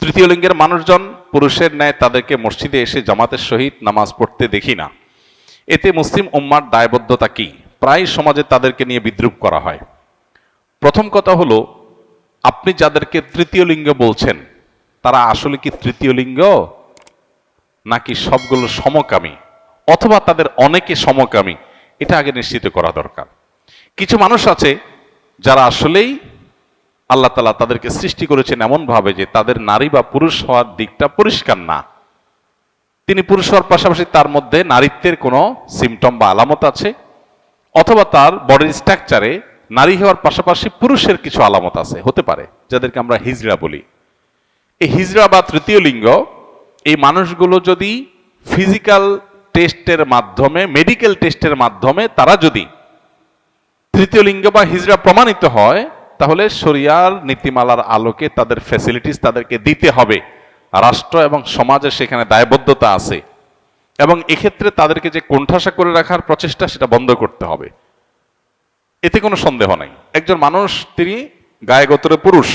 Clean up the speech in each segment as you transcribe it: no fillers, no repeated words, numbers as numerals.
তৃতীয় লিঙ্গের মানুষজন পুরুষের ন্যায় তাদেরকে মসজিদে এসে জামাতের সহিত নামাজ পড়তে দেখি না। এতে মুসলিম উম্মার দায়বদ্ধতা কি? প্রায় সমাজে তাদেরকে নিয়ে বিদ্রূপ করা হয়। প্রথম কথা হলো, আপনি যাদেরকে তৃতীয় লিঙ্গ বলছেন তারা আসলে কি তৃতীয় লিঙ্গ, নাকি সবগুলো সমকামী, অথবা তাদের অনেকে সমকামী? এটা আগে নিশ্চিত করা দরকার। কিছু মানুষ আছে যারা আসলেই আল্লাহ তাআলা তাদেরকে সৃষ্টি করেছেন এমন ভাবে যে তাদের নারী বা পুরুষ হওয়ার দিকটা পরিষ্কার না। তিনি পুরুষ হওয়ার পাশাপাশি তার মধ্যে নারীত্বের কোনো সিমটম বা আলামত আছে, অথবা তার বডির স্ট্রাকচারে নারী হওয়ার পাশাপাশি পুরুষের কিছু আলামত আছে, হতে পারে, যাদেরকে আমরা হিজড়া বলি। এই হিজড়া বা তৃতীয় লিঙ্গ, এই মানুষগুলো যদি ফিজিক্যাল টেস্টের মাধ্যমে, মেডিকেল টেস্টের মাধ্যমে তারা যদি তৃতীয় লিঙ্গ বা হিজড়া প্রমাণিত হয়, তাহলে শরিয়ার নীতিমালার আলোকে তাদের ফ্যাসিলিটিস তাদেরকে দিতে হবে। রাষ্ট্র এবং সমাজের সেখানে দায়বদ্ধতা আছে, এবং এক্ষেত্রে তাদেরকে যে কোণঠাসা করে রাখার প্রচেষ্টা, সেটা বন্ধ করতে হবে। এতে কোনো সন্দেহ নাই। একজন মানুষ, তিনি গায়ে গোত্রে পুরুষ,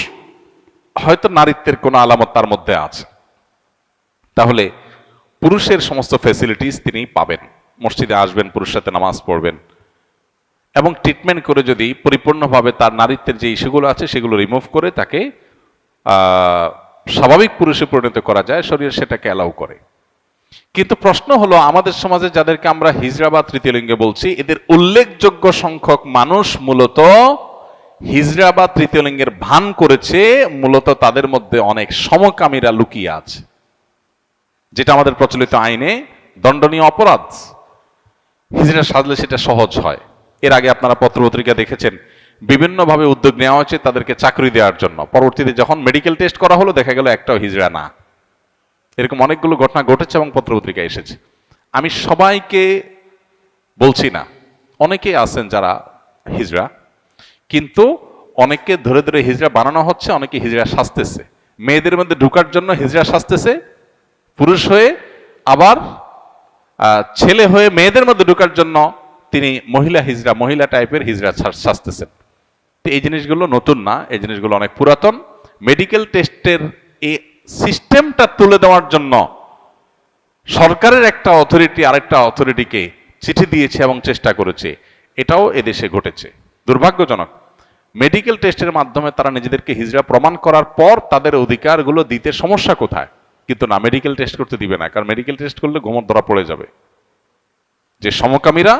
হয়তো নারীত্বের কোনো আলামত তার মধ্যে আছে, তাহলে পুরুষের সমস্ত ফ্যাসিলিটিস তিনি পাবেন। মসজিদে আসবেন, পুরুষের সাথে নামাজ পড়বেন, এবং ট্রিটমেন্ট করে যদি পরিপূর্ণভাবে তার নারীত্বের যে ইস্যুগুলো আছে সেগুলো রিমুভ করে তাকে স্বাভাবিক পুরুষে পরিণত করা যায়, শরীর সেটাকে অ্যালাউ করে। কিন্তু প্রশ্ন হলো, আমাদের সমাজে যাদেরকে আমরা হিজড়া বা তৃতীয় লিঙ্গে বলছি, এদের উল্লেখযোগ্য সংখ্যক মানুষ মূলত হিজড়া বা তৃতীয় লিঙ্গের ভান করেছে। মূলত তাদের মধ্যে অনেক সমকামীরা লুকিয়ে আছে, যেটা আমাদের প্রচলিত আইনে দণ্ডনীয় অপরাধ। হিজড়া সাজলে সেটা সহজ হয়। এর আগে আপনারা পত্রপত্রিকা দেখেছেন, বিভিন্নভাবে উদ্যোগ নেওয়া হয়েছে তাদেরকে চাকরি দেওয়ার জন্য। পরবর্তীতে যখন মেডিকেল টেস্ট করা হলো, দেখা গেল একটাও হিজড়া না। এরকম অনেকগুলো ঘটনা ঘটেছে এবং পত্রপত্রিকা এসেছে। আমি সবাইকে বলছি না, অনেকে আছেন যারা হিজড়া, কিন্তু অনেককে ধরে ধরে হিজড়া বানানো হচ্ছে, অনেকে হিজড়া সাজতেছে। মেয়েদের মধ্যে ঢুকার জন্য হিজড়া সাজতেছে পুরুষ হয়ে, আবার ছেলে হয়ে মেয়েদের মধ্যে ঢুকার জন্য তিনি মহিলা হিজড়া, মহিলা টাইপের হিজড়া সাজতেছেন। তো এই জিনিসগুলো নতুন না, এই জিনিসগুলো অনেক পুরাতন। মেডিকেল টেস্টের এই সিস্টেমটা তুলে দেওয়ার জন্য সরকারের একটা অথরিটি আরেকটা অথরিটিকে চিঠি দিয়েছে এবং চেষ্টা করেছে, এটাও এদেশে ঘটেছে। দুর্ভাগ্যজনক। মেডিকেল টেস্টের মাধ্যমে তারা নিজেদেরকে হিজড়া প্রমাণ করার পর তাদের অধিকারগুলো দিতে সমস্যা কোথায়? কিন্তু না, মেডিকেল টেস্ট করতে দিবে না, কারণ মেডিকেল টেস্ট করলে গোমর ধরা পড়ে যাবে যে সমকামীরা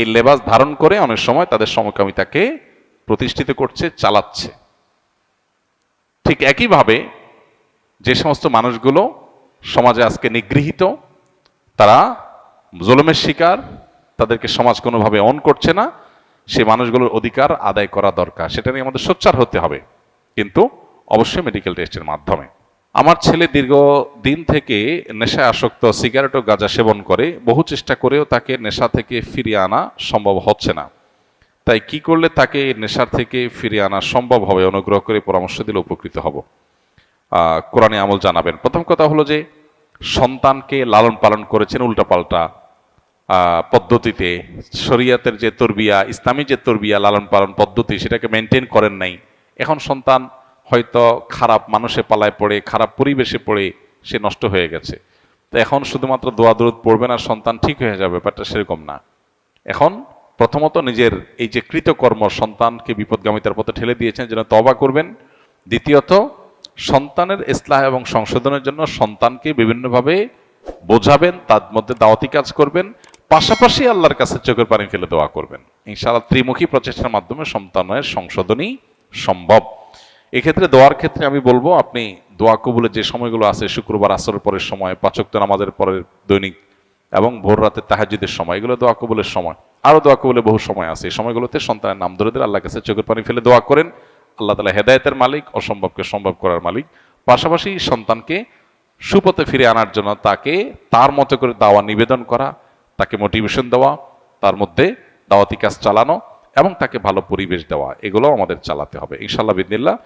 এই লেবাস ধারণ করে অনেক সময় তাদের সমকামিতাকে প্রতিষ্ঠিত করছে, চালাচ্ছে। ঠিক একইভাবে যে সমস্ত মানুষগুলো সমাজে আজকে নিগৃহীত, তারা জুলুমের শিকার, তাদেরকে সমাজ কোনোভাবে অন করছে না, সেই মানুষগুলোর অধিকার আদায় করা দরকার। সেটা নিয়ে আমাদের সোচ্চার হতে হবে, কিন্তু অবশ্যই মেডিকেল টেস্টের মাধ্যমে। আমার ছেলে দীর্ঘদিন থেকে নেশায় আসক্ত, সিগারেট ও গাঁজা সেবন করে। বহু চেষ্টা করেও তাকে নেশা থেকে ফিরিয়ে আনা সম্ভব হচ্ছে না। তাই কি করলে তাকে নেশার থেকে ফিরিয়ে আনা সম্ভব হবে? অনুগ্রহ করে পরামর্শ দিলে উপকৃত হব। কোরআনে আমল জানাবেন। প্রথম কথা হলো যে, সন্তানকে লালন পালন করেছেন উল্টাপাল্টা পদ্ধতিতে। শরিয়াতের যে তরবিয়া, ইসলামী যে তরবিয়া, লালন পালন পদ্ধতি, সেটাকে মেনটেন করেন নাই। এখন সন্তান হয়তো খারাপ মানুষে পালায় পড়ে, খারাপ পরিবেশে পড়ে সে নষ্ট হয়ে গেছে। তো এখন শুধুমাত্র দোয়া দরুদ পড়বেন আর সন্তান ঠিক হয়ে যাবে, ব্যাপারটা সেরকম না। এখন প্রথমত নিজের এই যে কৃতকর্ম, সন্তানকে বিপদগামিতার পথে ঠেলে দিয়েছেন, যেন তওবা করবেন। দ্বিতীয়ত, সন্তানের ইসলাহ এবং সংশোধনের জন্য সন্তানকে বিভিন্নভাবে বোঝাবেন, তার মধ্যে দাওয়াতি কাজ করবেন, পাশাপাশি আল্লাহর কাছে চোখের পানি ফেলে দোয়া করবেন। ইনশাআল্লাহ ত্রিমুখী প্রচেষ্টার মাধ্যমে সন্তানের সংশোধনই সম্ভব। এক্ষেত্রে দোয়ার ক্ষেত্রে আমি বলবো, আপনি দোয়া কবুলের যে সময়গুলো আছে, শুক্রবার আসরের পরের সময়, 5 ওয়াক্ত নামাজের পরের দৈনিক, এবং ভোর রাতে তাহাজ্জুদের সময়, এগুলো দোয়া কবুলের সময়। আরো দোয়া কবুলের বহু সময় আছে। এই সময়গুলোতে সন্তানের নাম ধরে ধরে আল্লাহর কাছে চোখের পানি ফেলে দোয়া করেন। আল্লাহ তাআলা হেদায়েতের মালিক, অসম্ভবকে সম্ভব করার মালিক। পাশাপাশি সন্তানকে সুপথে ফিরে আনার জন্য তাকে তার মতো করে দাওয়া নিবেদন করা, তাকে মোটিভেশন দেওয়া, তার মধ্যে দাওয়াতি কাজ চালানো, এবং তাকে ভালো পরিবেশ দেওয়া, এগুলো আমাদের চালাতে হবে ইনশাআল্লাহ বিদিনিল্লাহ।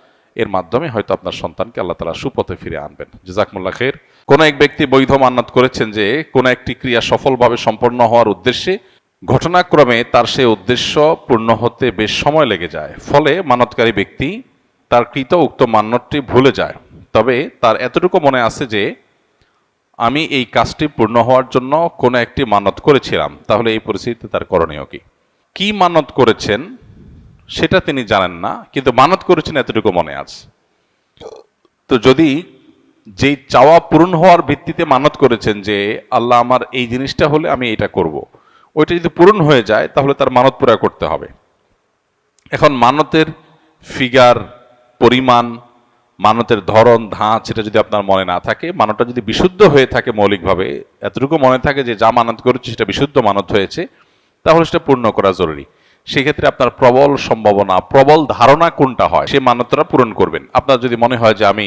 এর মাধ্যমে হয়তো আপনার সন্তানকে আল্লাহ তাআলা সুপথে ফিরে আনবেন। জাযাকুমুল্লাহ খাইর। কোন এক ব্যক্তি বৈধ মান্নাত করেছেন যে কোন একটি ক্রিয়া সফলভাবে সম্পন্ন হওয়ার উদ্দেশ্যে ঘটনাক্রমে তার সেই উদ্দেশ্য পূর্ণ হতে বেশ সময় লেগে যায়। ফলে মানতকারী ব্যক্তি তার কৃত উক্ত মান্যতটি ভুলে যায়। তবে তার এতটুকু মনে আছে যে আমি এই কাজটি পূর্ণ হওয়ার জন্য কোনো একটি মানত করেছিলাম, তাহলে এই পরিস্থিতিতে তার করণীয় কি? কি মানত করেছেন সেটা তিনি জানেন না, কিন্তু মানত করেছেন এতটুকু মনে আছে। তো যদি যেই চাওয়া পূরণ হওয়ার ভিত্তিতে মানত করেছেন যে আল্লাহ আমার এই জিনিসটা হলে আমি এটা করব, ওইটা যদি পূরণ হয়ে যায় তাহলে তার মানত পুরা করতে হবে। এখন মানতের ফিগার, পরিমাণ, মানতের ধরন, ধাঁচ, সেটা যদি আপনার মনে না থাকে, মানতটা যদি বিশুদ্ধ হয়ে থাকে, মৌলিকভাবে এতটুকু মনে থাকে যে যা মানত করেছে সেটা বিশুদ্ধ মানত হয়েছে, তাহলে সেটা পূর্ণ করা জরুরি। সেক্ষেত্রে আপনার প্রবল সম্ভাবনা, প্রবল ধারণা কোনটা হয়, সে মানতটা পূরণ করবেন। আপনার যদি মনে হয় যে আমি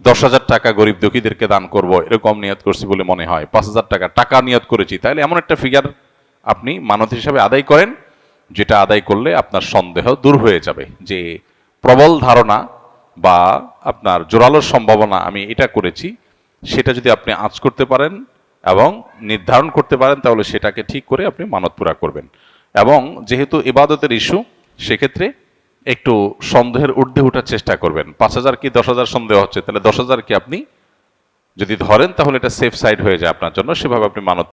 10,000 টাকা গরিব দুঃখীদেরকে দান করব, এরকম নিয়ত করছি বলে মনে হয়, 5,000 টাকা নিয়ত করেছি, তাহলে এমন একটা ফিগার আপনি মানত হিসাবে আদায় করেন, যেটা আদায় করলে আপনার সন্দেহ দূর হয়ে যাবে যে প্রবল ধারণা বা আপনার জোরালো সম্ভাবনা আমি এটা করেছি, সেটা যদি আপনি আঁচ করতে পারেন এবং নির্ধারণ করতে পারেন, তাহলে সেটাকে ঠিক করে আপনি মানত পুরা করবেন। এবং যেহেতু ইবাদতের ইস্যু, সেক্ষেত্রে একটু সন্দেহের ঊর্ধ্বে ওঠার চেষ্টা করবেন। 5,000 কি 10,000 সন্দেহ হচ্ছে, তাহলে 10,000 কি আপনি যদি ধরেন তাহলে এটা সেফ সাইড হয়ে যায় আপনার জন্য, সেভাবে আপনি মানত